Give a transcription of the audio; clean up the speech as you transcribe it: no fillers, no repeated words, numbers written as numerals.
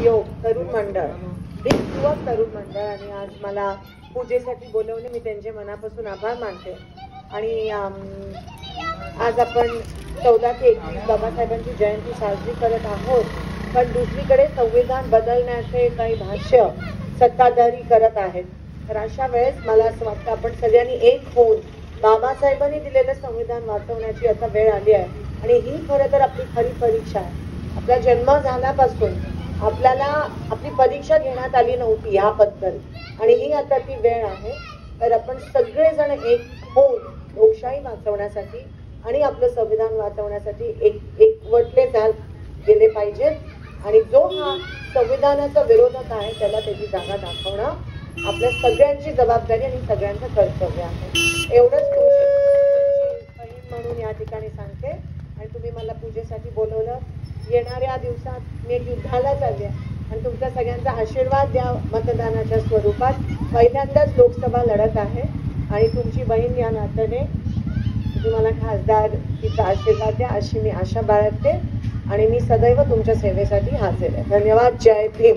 योग तरुण मंडळ, युवक तरुण मंडळ, आणि आज मला पूजेसाठी बोलवले. मी त्यांचे मनापासून आभार मानते. आणि आज आपण 14 ते 21 बाबासाहेबांची जयंती साजरी करत आहोत. पण दुसरीकडे संविधान बदलण्याचे काही भाष्य सत्ताधारी करत आहेत. तर अशा वेळेस मला असं वाटतं आपण सगळ्यांनी एक होऊन बाबासाहेबांनी दिलेलं संविधान वाचवण्याची आता वेळ आली आहे. आणि ही खरं तर आपली खरी परीक्षा आहे. आपला जन्म झाल्यापासून आपल्याला आपली परीक्षा घेण्यात आली नव्हती ह्याबद्दल, आणि ही आता ती वेळ आहे. तर आपण सगळेजण एक होऊन लोकशाही वाचवण्यासाठी आणि आपलं संविधान वाचवण्यासाठी एकवटले गेले पाहिजेत. आणि जो हा संविधानाचा विरोधक आहे त्याला त्याची जागा दाखवणं आपल्या सगळ्यांची जबाबदारी आणि सगळ्यांचं कर्तव्य आहे. एवढंच तुमची बहीण म्हणून या ठिकाणी सांगते. आणि तुम्ही मला पूजेसाठी बोलवलं. येणाऱ्या दिवसात मी एक युद्धाला चालले आणि तुमचा सगळ्यांचा आशीर्वाद द्या. मतदानाच्या स्वरूपात पहिल्यांदाच लोकसभा लढत आहे आणि तुमची बहीण या नात्याने तुम्हाला खासदार तिचा आशीर्वाद द्या अशी मी आशा बाळगते. आणि मी सदैव तुमच्या सेवेसाठी हजर आहे. धन्यवाद. जय भीम.